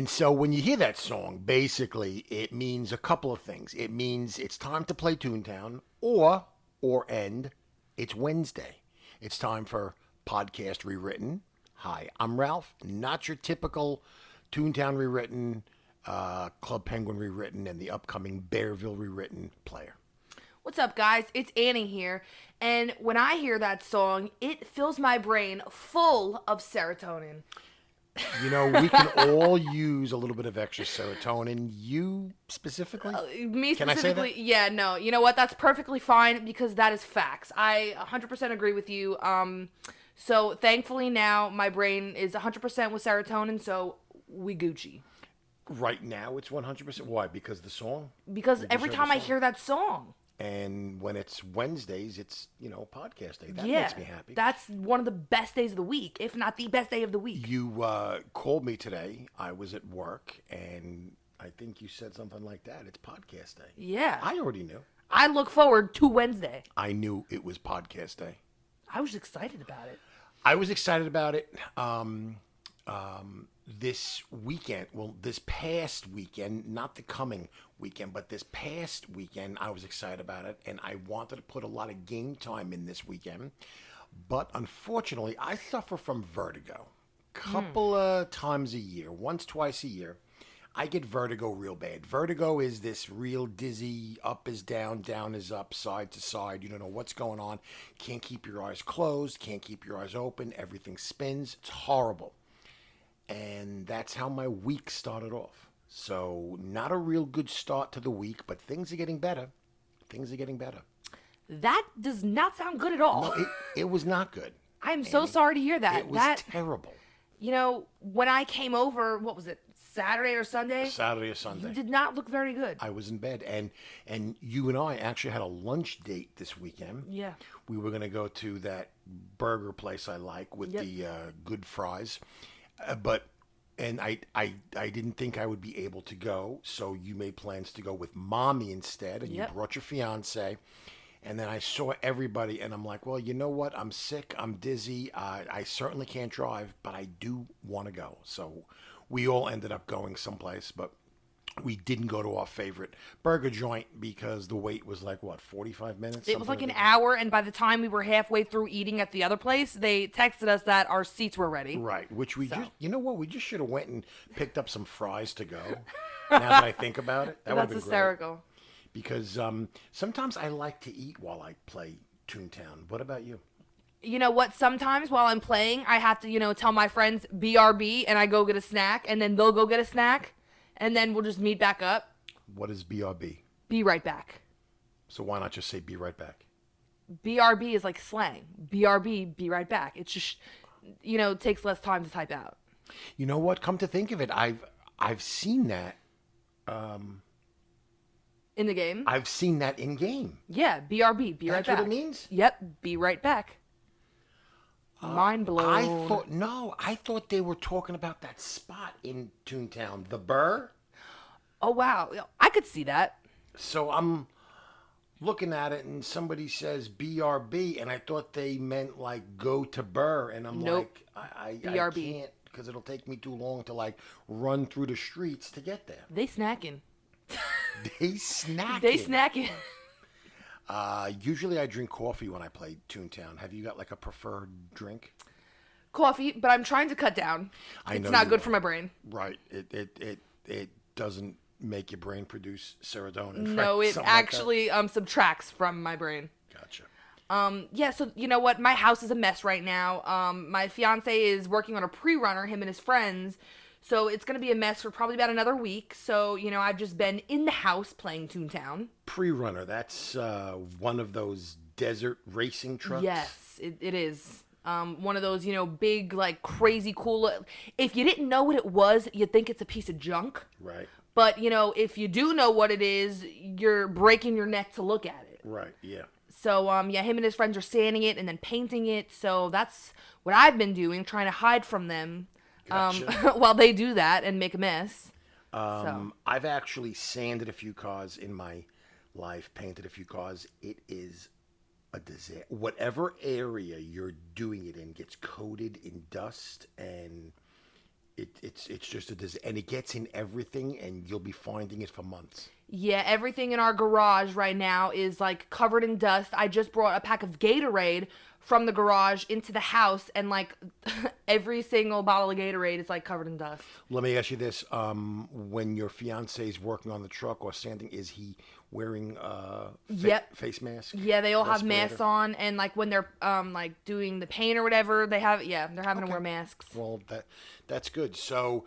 And so when you hear that song, basically it means a couple of things. It means it's time to play ToonTown, or it's Wednesday. It's time for podcast Rewritten. Hi, I'm Ralph, not your typical ToonTown Rewritten, Club Penguin Rewritten, and the upcoming Bearville Rewritten player. What's up, guys? It's Annie here. And when I hear that song, it fills my brain full of serotonin. You know, we can all use a little bit of extra serotonin. You specifically? Me Can I say specifically? that? Yeah, no. You know what? That's perfectly fine because that is facts. I 100% agree with you. So thankfully now my brain is 100% with serotonin, so we Gucci. Right now it's 100%. Why? Because the song? Because We just every heard time the I song. hear that song. And when it's Wednesdays, it's, podcast day. That Yeah, makes me happy. that's one of the best days of the week, if not the best day of the week. You called me today. I was at work, and I think you said something like that. It's podcast day. Yeah. I already knew. I look forward to Wednesday. I knew it was podcast day. I was excited about it. I was excited about it. This weekend, this past weekend, not the coming weekend, but this past weekend, I was excited about it, and I wanted to put a lot of game time in this weekend. But unfortunately, I suffer from vertigo. Couple of times a year, once, twice a year, I get vertigo real bad. Vertigo is this real dizzy, up is down, down is up, side to side. You don't know what's going on. Can't keep your eyes closed, can't keep your eyes open. Everything spins. It's horrible. And that's how my week started off. So not a real good start to the week, but things are getting better. Things are getting better. That does not sound good at all. No, it was not good. I'm so sorry to hear that. It was terrible. You know, when I came over, what was it, Saturday or Sunday? Saturday or Sunday. You did not look very good. I was in bed, and you and I actually had a lunch date this weekend. Yeah. We were going to go to that burger place I like with the good fries. And I didn't think I would be able to go, so you made plans to go with Mommy instead, and you brought your fiance. And then I saw everybody, and I'm like, well, you know what? I'm sick. I'm dizzy. I certainly can't drive, but I do want to go. So we all ended up going someplace, but we didn't go to our favorite burger joint because the wait was like, 45 minutes? It was like an hour, and by the time we were halfway through eating at the other place, they texted us that our seats were ready. Right, which we just, you know what? We just should have went and picked up some fries to go. Now that I think about it, that would have been hysterical. Great. Because sometimes I like to eat while I play ToonTown. What about you? You know what? Sometimes while I'm playing, I have to, tell my friends BRB, and I go get a snack, and then they'll go get a snack, and then we'll just meet back up. What is BRB? Be right back. So why not just say be right back? BRB is like slang. BRB, be right back. It's just, it takes less time to type out. You know what? Come to think of it, I've seen that. In the game? I've seen that in game. Yeah, BRB, be right back. That's what it means? Yep, be right back. Mind blown. I thought they were talking about that spot in ToonTown, the Burr. Oh, wow. I could see that. So I'm looking at it, and somebody says BRB, and I thought they meant like go to Burr, and I'm Nope. like, I BRB. can't because it'll take me too long to like run through the streets to get there. They snacking. They snacking. They snacking. Usually I drink coffee when I play ToonTown. Have you got like a preferred drink? Coffee, but I'm trying to cut down. It's not good for my brain. Right. It doesn't make your brain produce serotonin. No, right? it Something like actually subtracts from my brain. Gotcha. Yeah, so you know what? My house is a mess right now. My fiance is working on a pre-runner, him and his friends. So it's going to be a mess for probably about another week. So, I've just been in the house playing ToonTown. Pre-runner, that's one of those desert racing trucks? Yes, it is. One of those, big, like, crazy cool. If you didn't know what it was, you'd think it's a piece of junk. Right. But, if you do know what it is, you're breaking your neck to look at it. Right, yeah. So, him and his friends are sanding it and then painting it. So that's what I've been doing, trying to hide from them. Gotcha. While they do that and make a mess. I've actually sanded a few cars in my life, painted a few cars. It is a disaster. Whatever area you're doing it in gets coated in dust, and It's just and it gets in everything, and you'll be finding it for months. Yeah, everything in our garage right now is like covered in dust. I just brought a pack of Gatorade from the garage into the house, and like every single bottle of Gatorade is like covered in dust. Let me ask you this: when your fiance is working on the truck or sanding, is he wearing face mask? Yeah, they all have respirator? masks on, and like when they're like doing the paint or whatever, they're having to wear masks. Well, that's good. So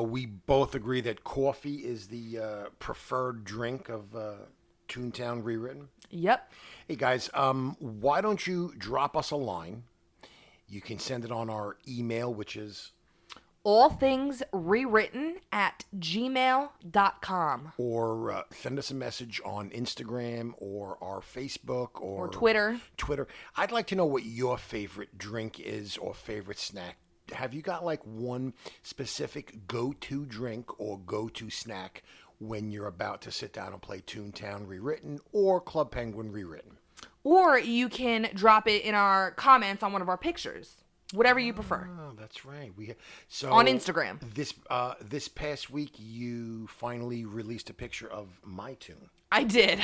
we both agree that coffee is the preferred drink of ToonTown Rewritten. Yep. Hey guys, why don't you drop us a line? You can send it on our email, which is allthingsrewritten@gmail.com. Or send us a message on Instagram or our Facebook or Twitter. I'd like to know what your favorite drink is or favorite snack. Have you got like one specific go-to drink or go-to snack when you're about to sit down and play ToonTown Rewritten or Club Penguin Rewritten? Or you can drop it in our comments on one of our pictures. Whatever you prefer. Oh, that's right. So on Instagram. This past week, you finally released a picture of my tune. I did.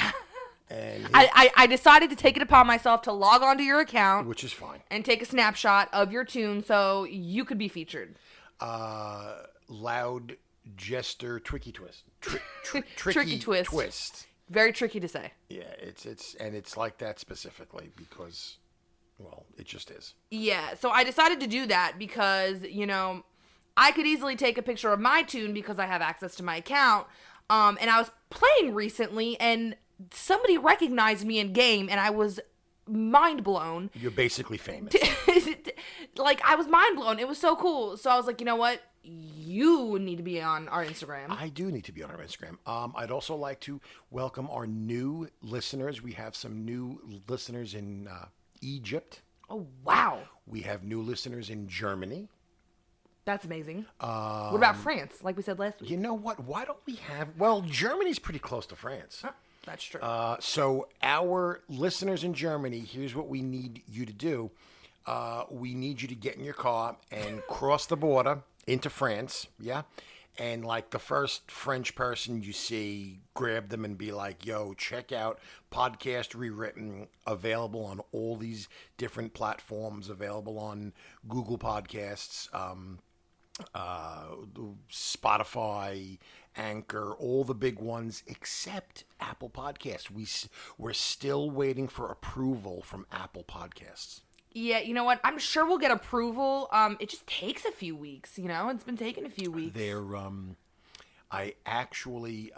And I decided to take it upon myself to log onto your account, which is fine, and take a snapshot of your tune so you could be featured. Loud Jester Tricky Twist. Tricky twist. Very tricky to say. Yeah, it's like that specifically because, well, it just is. Yeah, so I decided to do that because, I could easily take a picture of my tune because I have access to my account. And I was playing recently, and somebody recognized me in game, and I was mind blown. You're basically famous. Like, I was mind blown. It was so cool. So I was like, you know what? You need to be on our Instagram. I do need to be on our Instagram. I'd also like to welcome our new listeners. We have some new listeners in Egypt. Oh, wow. We have new listeners in Germany. That's amazing. What about France, like we said last week? You know what? Why don't we have... Well, Germany's pretty close to France. That's true. So our listeners in Germany, here's what we need you to do. We need you to get in your car and cross the border into France, yeah? And like the first French person you see, grab them and be like, yo, check out Podcast Rewritten, available on all these different platforms, available on Google Podcasts, Spotify, Anchor, all the big ones except Apple Podcasts. We're still waiting for approval from Apple Podcasts. Yeah, you know what? I'm sure we'll get approval. It just takes a few weeks, It's been taking a few weeks. I actually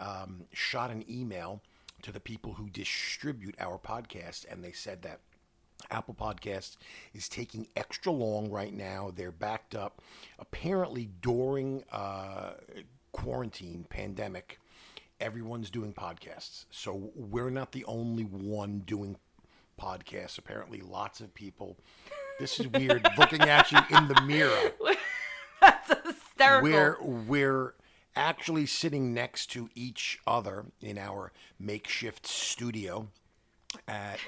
shot an email to the people who distribute our podcast, and they said that Apple Podcasts is taking extra long right now. They're backed up. Apparently, during quarantine, pandemic, everyone's doing podcasts. So we're not the only one doing podcasts. Apparently, lots of people. This is weird, looking at you in the mirror. That's hysterical. We're actually sitting next to each other in our makeshift studio at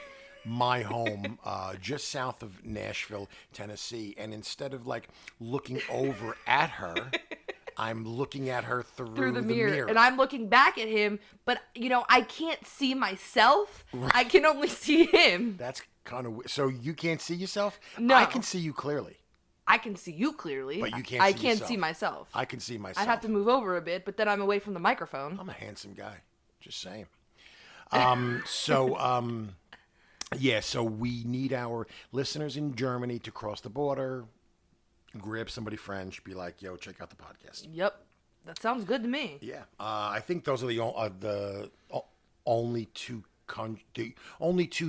my home, just south of Nashville, Tennessee. And instead of like looking over at her, I'm looking at her through the mirror. And I'm looking back at him, but I can't see myself. Right. I can only see him. That's kind of weird. So you can't see yourself? No. I can see you clearly. I can see you clearly. But you can't see I can't yourself. see myself. I can see myself. I'd have to move over a bit, but then I'm away from the microphone. I'm a handsome guy. Just saying. Yeah, so we need our listeners in Germany to cross the border, grab somebody French, be like, yo, check out the podcast. Yep. That sounds good to me. Yeah. I think those are the only two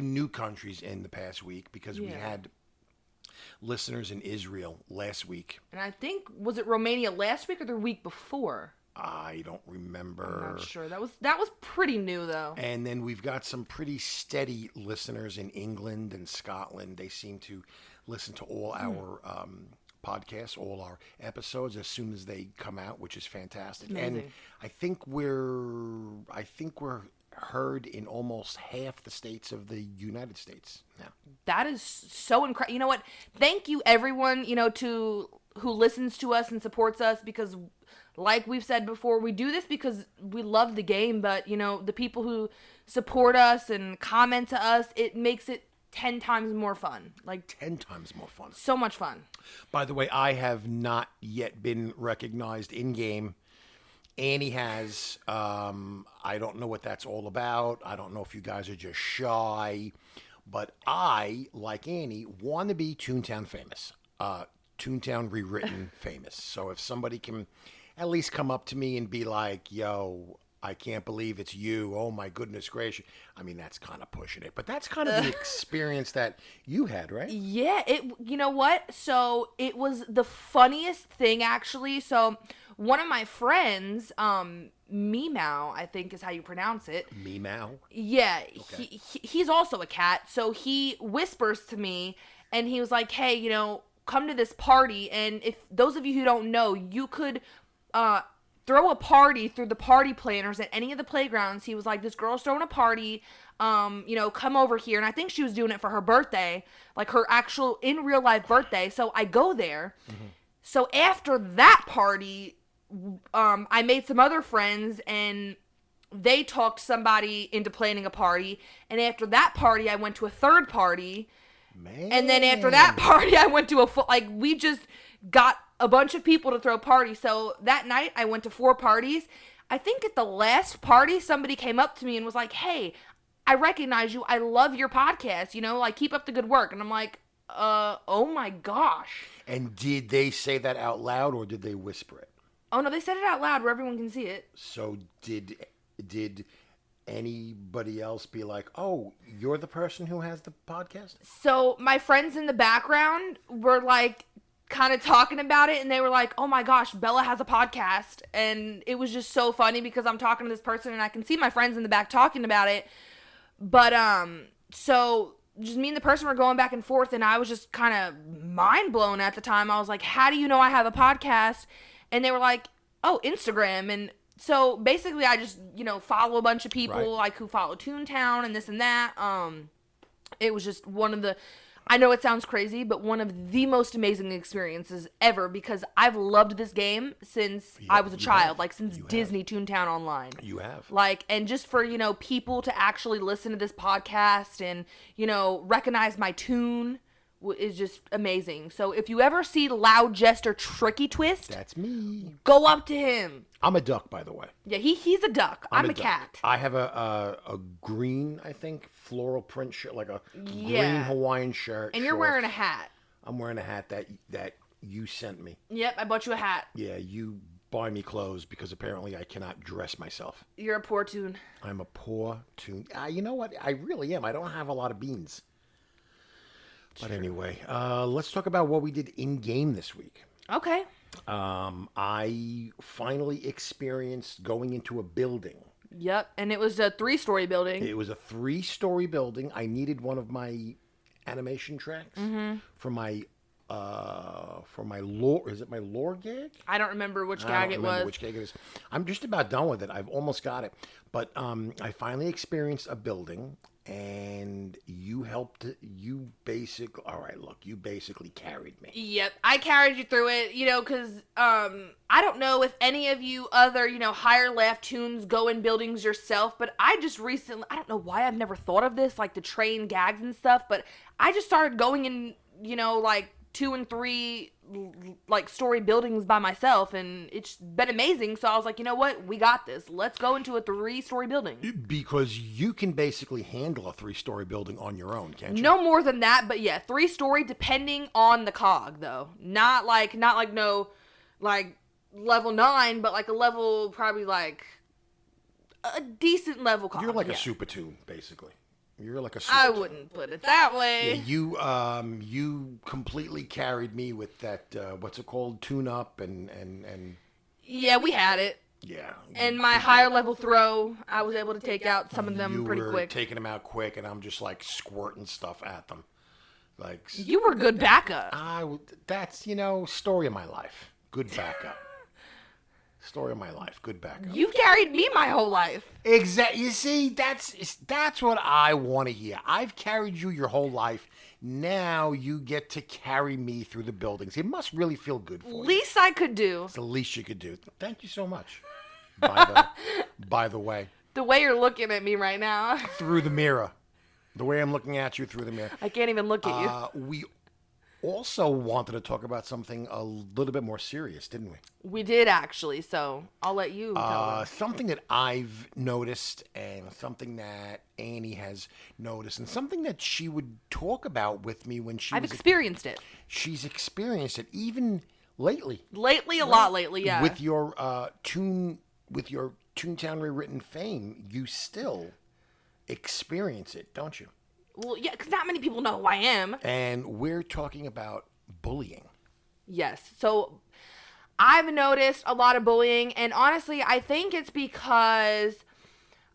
new countries in the past week, because we had listeners in Israel last week. And I think, was it Romania last week or the week before? I don't remember. I'm not sure. That was pretty new, though. And then we've got some pretty steady listeners in England and Scotland. They seem to listen to all our podcasts, all our episodes as soon as they come out, which is fantastic. Amazing. And I think we're heard in almost half the states of the United States now. That is so incredible. You know what? Thank you, everyone, to who listens to us and supports us, because like we've said before, we do this because we love the game, but you know, the people who support us and comment to us, it makes it 10 times more fun. Like 10 times more fun. So much fun. By the way, I have not yet been recognized in game. Annie has. I don't know what that's all about. I don't know if you guys are just shy, but I, like Annie, want to be ToonTown famous. ToonTown Rewritten famous. So if somebody can at least come up to me and be like, yo, I can't believe it's you. Oh my goodness gracious. I mean, that's kind of pushing it, but that's kind of the experience that you had, right? Yeah, you know what? So it was the funniest thing, actually. So one of my friends, Meow, I think is how you pronounce it. Meow? Yeah, Okay. he's also a cat. So he whispers to me and he was like, hey, you know, come to this party. And if those of you who don't know, you could, throw a party through the party planners at any of the playgrounds. He was like, this girl's throwing a party, you know, come over here. And I think she was doing it for her birthday, like her actual in real life birthday. So I go there. Mm-hmm. So after that party, I made some other friends and they talked somebody into planning a party. And after that party, I went to a third party. Man. And then after that party, I went to we just got a bunch of people to throw parties. So that night I went to 4 parties. I think at the last party, somebody came up to me and was like, hey, I recognize you. I love your podcast. You know, like, keep up the good work. And I'm like, oh my gosh. And did they say that out loud or did they whisper it? Oh no, they said it out loud where everyone can see it. So did anybody else be like, oh, you're the person who has the podcast? So my friends in the background were like, kind of talking about it, and they were like, oh my gosh, Bella has a podcast. And it was just so funny because I'm talking to this person and I can see my friends in the back talking about it. But so just me and the person were going back and forth, and I was just kind of mind blown at the time. I was like, how do you know I have a podcast? And they were like, oh, Instagram. And so basically I just, you know, follow a bunch of people, right, like who follow ToonTown and this and that. It was just one of the, I know it sounds crazy, but one of the most amazing experiences ever, because I've loved this game since I was a child, like since Disney ToonTown Online. You have. Like, and just for, you know, people to actually listen to this podcast and, you know, recognize my tune is just amazing. So if you ever see Loud Jester Tricky Twist, that's me. Go up to him. I'm a duck, by the way. Yeah, he's a duck. I'm a cat. I have a green, I think, floral print shirt, like a green Hawaiian shirt. And you're wearing a hat. I'm wearing a hat that you sent me. Yep, I bought you a hat. Yeah, you buy me clothes because apparently I cannot dress myself. You're a poor Toon. I'm a poor Toon. You know what? I really am. I don't have a lot of beans. But anyway, let's talk about what we did in game this week. Okay. I finally experienced going into a building. Yep, and it was a 3-story building. It was a 3-story building. I needed one of my animation tracks for my lore. Is it my lore gag? I don't remember which gag I don't it remember was. Which gag it is. I'm just about done with it. I've almost got it. But I finally experienced a building. And you basically carried me. Yep, I carried you through it, you know, because I don't know if any of you other, you know, higher left Toons go in buildings yourself, but I just recently, I don't know why I've never thought of this, like the train gags and stuff, but I just started going in, you know, like 2 and 3 like story buildings by myself, and it's been amazing. So I was like, you know what, we got this, let's go into a 3-story building, because you can basically handle a 3-story building on your own, can't you? No more than that, but yeah, 3-story depending on the cog, though. Not like no like level 9, but like a level, probably like a decent level cog. You're like a super Toon, basically. You're like a super I wouldn't put it that way. Yeah, you completely carried me with that, what's it called, tune up and yeah, we had it. Yeah. And my higher level throw, I was able to take out some of them pretty quick. You were taking them out quick, and I'm just like squirting stuff at them. Like, you were good backup. That's, you know, story of my life. Good backup. Story of my life. Good backup. You've carried me my whole life. Exactly. You see, that's what I want to hear. I've carried you your whole life. Now you get to carry me through the buildings. It must really feel good for you. Least I could do. It's the least you could do. Thank you so much. By the way. The way you're looking at me right now. Through the mirror. The way I'm looking at you through the mirror. I can't even look at you. We also wanted to talk about something a little bit more serious, didn't we? We did, actually, so I'll let you tell them. Something that I've noticed and something that Annie has noticed and something that she would talk about with me when I've experienced it. She's experienced it even lately. Lately, a lot lately, yeah. With your ToonTown Rewritten fame, you still experience it, don't you? Well, yeah, because not many people know who I am. And we're talking about bullying. Yes. So I've noticed a lot of bullying, and honestly, I think it's because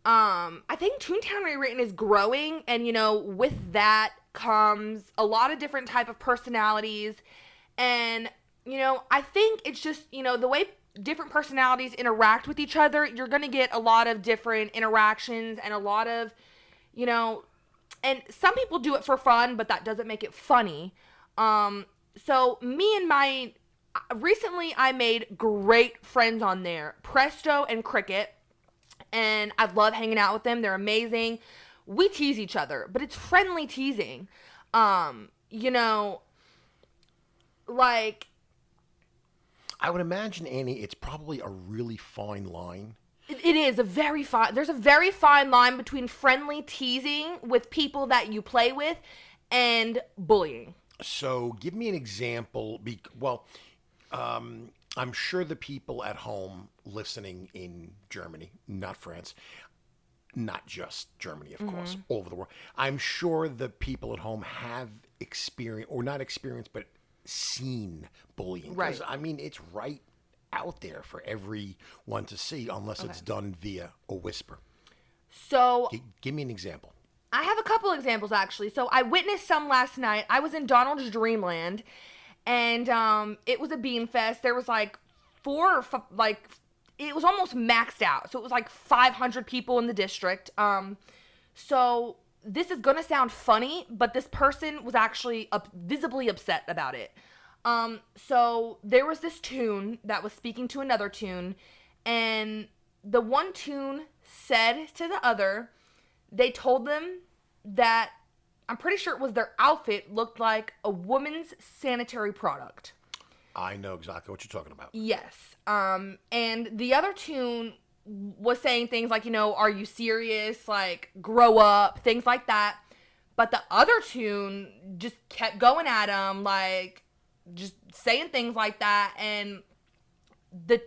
I think ToonTown Rewritten is growing, and with that comes a lot of different type of personalities, and I think it's just the way different personalities interact with each other, you're gonna get a lot of different interactions and a lot of and some people do it for fun, but that doesn't make it funny. So recently I made great friends on there, Presto and Cricket, and I love hanging out with them. They're amazing. We tease each other, but it's friendly teasing. Like, I would imagine, Annie, it's probably a really fine line. It is there's a very fine line between friendly teasing with people that you play with and bullying. So give me an example. I'm sure the people at home listening in Germany, not France, not just Germany, of course, all over the world. I'm sure the people at home have experienced, or not experienced, but seen bullying. Right. I mean, it's right out there for everyone to see, unless it's done via a whisper. So give me an example. I have a couple examples, actually. So I witnessed some last night. I was in Donald's Dreamland, and it was a bean fest. There was like it was almost maxed out. So it was like 500 people in the district. So this is gonna sound funny, but this person was actually visibly upset about it. So there was this TOON that was speaking to another TOON, and the one TOON said to the other, they told them that, I'm pretty sure it was their outfit looked like a woman's sanitary product. I know exactly what you're talking about. Yes. And the other TOON was saying things like, are you serious? Like, grow up, things like that. But the other TOON just kept going at him, like, just saying things like that. And the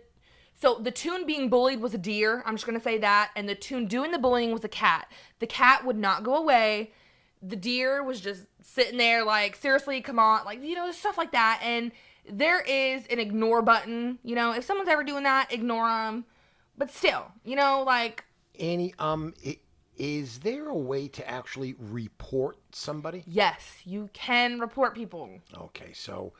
TOON being bullied was a deer. I'm just going to say that. And the TOON doing the bullying was a cat. The cat would not go away. The deer was just sitting there like, seriously, come on. Like, stuff like that. And there is an ignore button. If someone's ever doing that, ignore them. But still, like... Annie, is there a way to actually report somebody? Yes, you can report people. Okay, so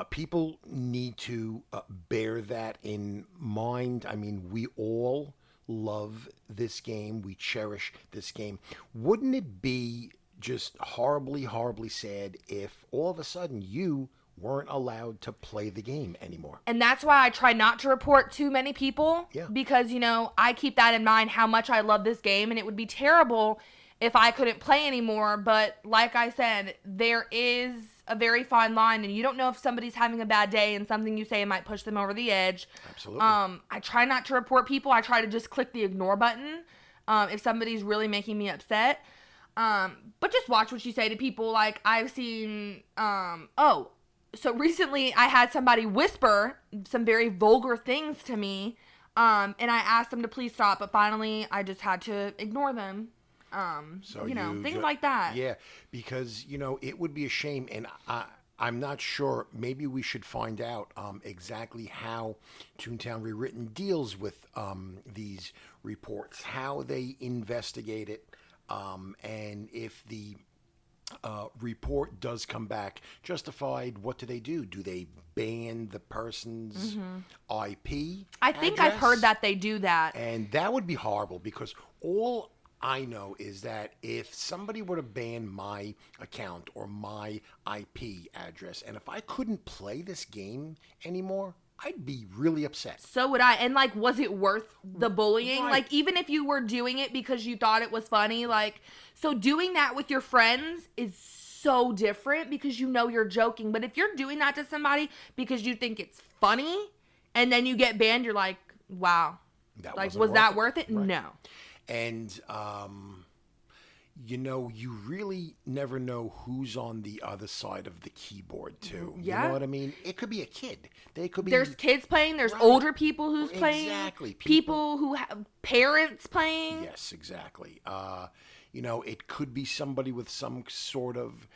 people need to bear that in mind. I mean, we all love this game. We cherish this game. Wouldn't it be just horribly, horribly sad if all of a sudden you weren't allowed to play the game anymore? And that's why I try not to report too many people. Yeah. Because, I keep that in mind, how much I love this game, and it would be terrible if I couldn't play anymore. But like I said, there is a very fine line, and you don't know if somebody's having a bad day and something you say might push them over the edge. Absolutely. I try not to report people. I try to just click the ignore button if somebody's really making me upset. But just watch what you say to people. Like, I've seen, so recently I had somebody whisper some very vulgar things to me, and I asked them to please stop, but finally I just had to ignore them. Things like that. Yeah, because, it would be a shame, and I'm not sure, maybe we should find out exactly how ToonTown Rewritten deals with these reports, how they investigate it, and if the report does come back justified, what do? Do they ban the person's IP I think I've heard address? that they do that. And that would be horrible because all I know is that if somebody were to ban my account or my IP address, and if I couldn't play this game anymore, I'd be really upset. So would I. And like, was it worth the bullying? Right. Like, even if you were doing it because you thought it was funny, like, so doing that with your friends is so different because you know you're joking. But if you're doing that to somebody because you think it's funny and then you get banned, you're like, wow. That Like, wasn't was that it. worth it? Right. No. And you really never know who's on the other side of the keyboard too. Yeah. You know what I mean? It could be a kid. They could be. There's kids playing. There's Right. older people who's playing. Exactly. People who have parents playing. Yes, exactly. It could be somebody with some sort of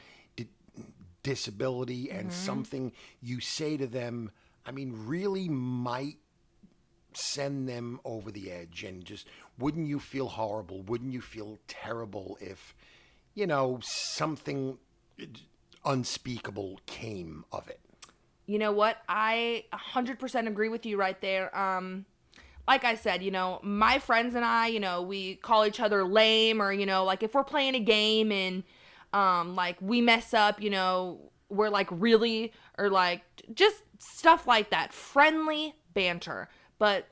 disability, and something you say to them, I mean, really might send them over the edge. And just, wouldn't you feel horrible? Wouldn't you feel terrible if, something unspeakable came of it? You know what? I 100% agree with you right there. Like I said, my friends and I, we call each other lame, or, like if we're playing a game and, like we mess up, we're like really, or like just stuff like that. Friendly banter. But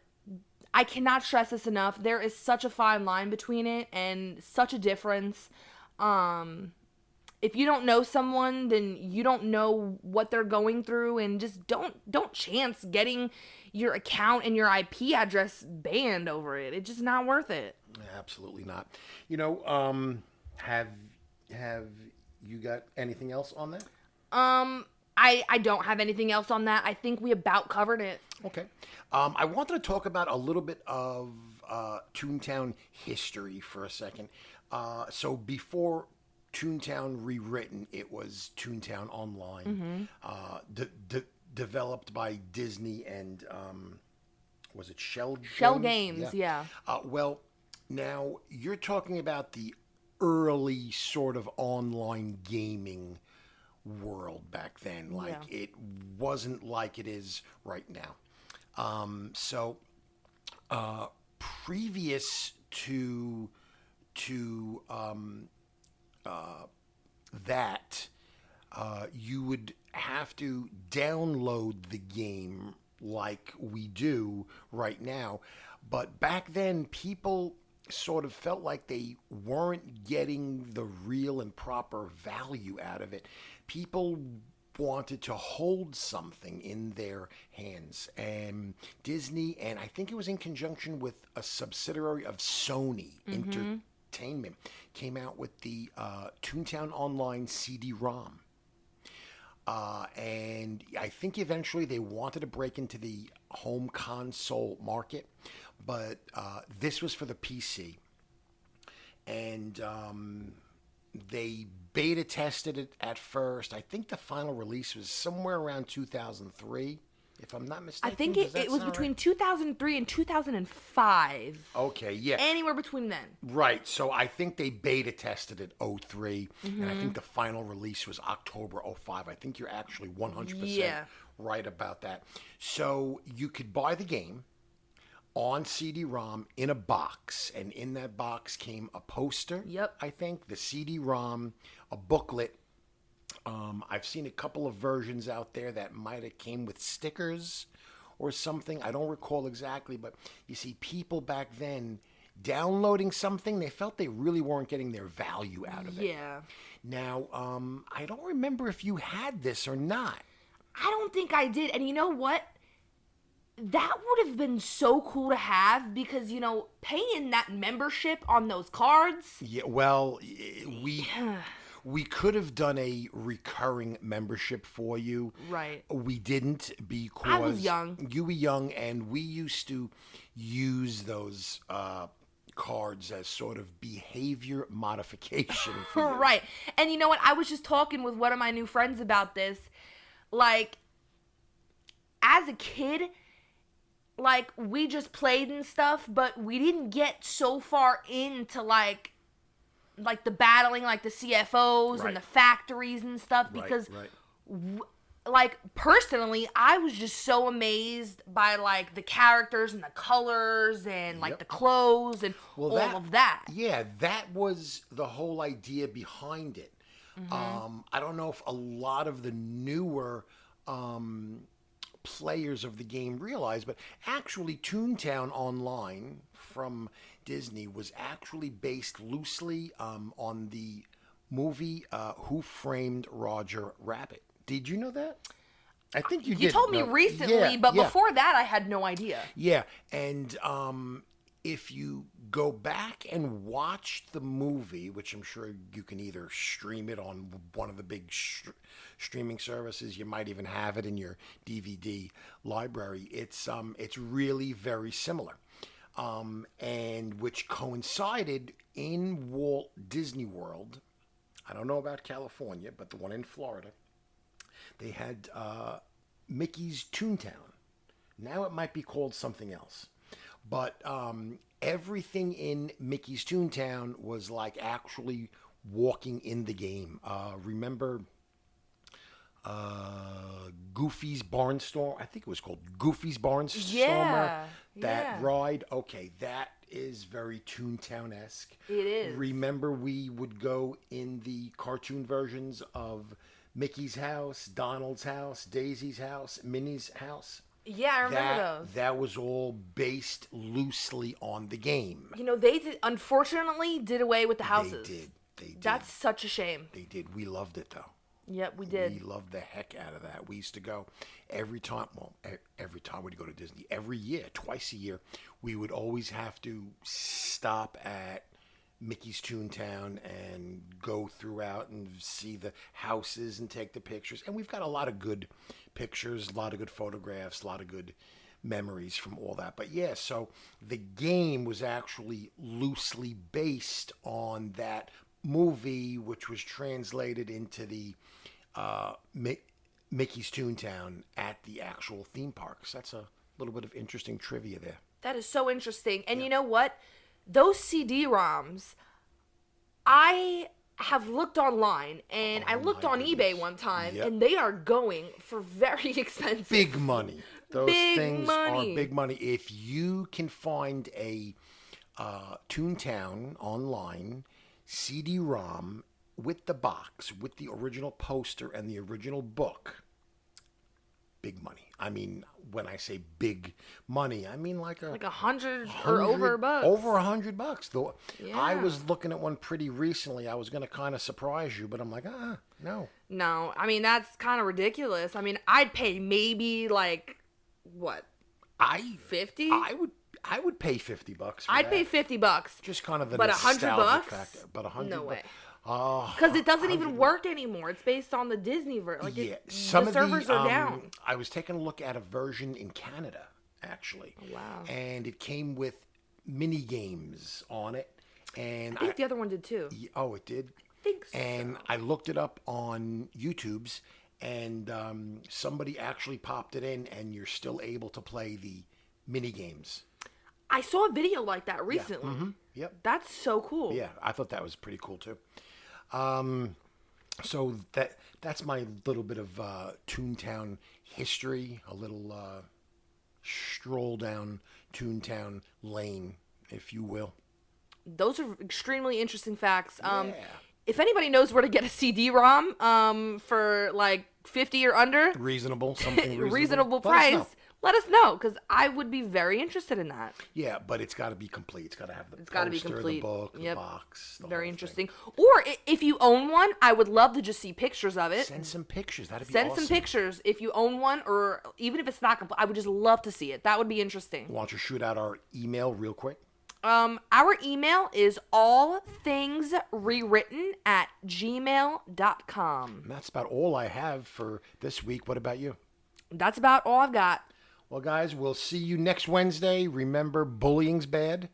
I cannot stress this enough. There is such a fine line between it and such a difference. If you don't know someone, then you don't know what they're going through, and just don't chance getting your account and your IP address banned over it. It's just not worth it. Absolutely not. Have you got anything else on that? I don't have anything else on that. I think we about covered it. Okay. I wanted to talk about a little bit of ToonTown history for a second. So before ToonTown Rewritten, it was ToonTown Online, developed by Disney and was it Shell Games? Yeah. Well, now you're talking about the early sort of online gaming world back then. Like, it wasn't like it is right now. Previous to that, you would have to download the game like we do right now. But back then, people sort of felt like they weren't getting the real and proper value out of it. People wanted to hold something in their hands, and Disney, and I think it was in conjunction with a subsidiary of Sony Entertainment, came out with the ToonTown Online CD-ROM. And I think eventually they wanted to break into the home console market, but this was for the PC. And they beta tested it at first. I think the final release was somewhere around 2003, if I'm not mistaken. I think it was between 2003 and 2005. Okay, yeah. Anywhere between then. Right, so I think they beta tested it 03, and I think the final release was October 05. I think you're actually 100% right about that. So you could buy the game on CD-ROM in a box, and in that box came a poster, I think, the CD-ROM, a booklet. I've seen a couple of versions out there that might have came with stickers or something. I don't recall exactly, but you see, people back then downloading something, they felt they really weren't getting their value out of it. Yeah. Now, I don't remember if you had this or not. I don't think I did. And you know what? That would have been so cool to have because, paying that membership on those cards. Yeah, well, we could have done a recurring membership for you. Right. We didn't because I was young. You were young, and we used to use those cards as sort of behavior modification for you. Right. And you know what? I was just talking with one of my new friends about this. Like, as a kid, like, we just played and stuff, but we didn't get so far into, like, like the battling, like the CFOs Right. and the factories and stuff, because like personally, I was just so amazed by like the characters and the colors and like the clothes and all of that. Yeah, that was the whole idea behind it. I don't know if a lot of the newer players of the game realize, but actually ToonTown Online from Disney was actually based loosely on the movie Who Framed Roger Rabbit. Did you know that? I think you did. You told me recently, but before that I had no idea. Yeah, and if you go back and watch the movie, which I'm sure you can either stream it on one of the big streaming services, you might even have it in your DVD library. It's really very similar, and which coincided in Walt Disney World. I don't know about California, but the one in Florida, they had Mickey's ToonTown. Now it might be called something else. But everything in Mickey's ToonTown was like actually walking in the game. Remember Goofy's Barnstorm? I think it was called Goofy's Barnstormer. Yeah. That ride. Okay, that is very ToonTown-esque. It is. Remember we would go in the cartoon versions of Mickey's house, Donald's house, Daisy's house, Minnie's house. Yeah, I remember those. That was all based loosely on the game. You know, they unfortunately did away with the houses. They did. That's such a shame. They did. We loved it, though. Yep, we did. We loved the heck out of that. We used to go every time we'd go to Disney. Every year, twice a year, we would always have to stop at Mickey's ToonTown and go throughout and see the houses and take the pictures. And we've got a lot of good pictures, a lot of good photographs, a lot of good memories from all that. But yeah, so the game was actually loosely based on that movie, which was translated into the Mickey's ToonTown at the actual theme parks. That's a little bit of interesting trivia there. That is so interesting. And you know what? Those CD-ROMs, I have looked online, and I looked on eBay one time, and they are going for very expensive. Big money. Those big things money. are big money. If you can find a ToonTown online CD-ROM with the box, with the original poster and the original book, big money. I mean, when I say big money, I mean like $100 or over bucks. Over $100. Though Yeah. I was looking at one pretty recently. I was going to kind of surprise you, but I'm like, no. No, I mean that's kind of ridiculous. I mean, I'd pay maybe like what? 50? I would pay $50 for I'd that. pay $50. Just kind of the But nostalgic $100? factor. But $100. No way. Oh, Because it doesn't even work anymore. It's based on the Disney version. Like yeah, the servers are down. I was taking a look at a version in Canada, actually. Oh, wow. And it came with mini games on it. And I think the other one did too. Oh, it did? I think so. And I looked it up on YouTube's, and somebody actually popped it in, and you're still able to play the mini games. I saw a video like that recently. Yeah. Mm-hmm. Yep. That's so cool. Yeah, I thought that was pretty cool too. So that's my little bit of ToonTown history, a little stroll down ToonTown lane, if you will. Those are extremely interesting facts. Yeah. If anybody knows where to get a CD-ROM for like 50 or under, Reasonable, something reasonable Let us know. price, let us know, because I would be very interested in that. Yeah, but it's got to be complete. It's got to have the gotta be poster, complete. the book, the Yep. box. The Very whole interesting. thing. Or if you own one, I would love to just see pictures of it. Send some pictures. That'd be Send awesome. some pictures if you own one, or even if it's not complete. I would just love to see it. That would be interesting. Why don't you shoot out our email real quick? Our email is allthingsrewritten@gmail.com. And that's about all I have for this week. What about you? That's about all I've got. Well, guys, we'll see you next Wednesday. Remember, bullying's bad.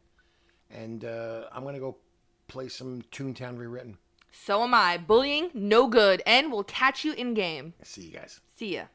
And I'm going to go play some ToonTown Rewritten. So am I. Bullying, no good. And we'll catch you in game. See you guys. See ya.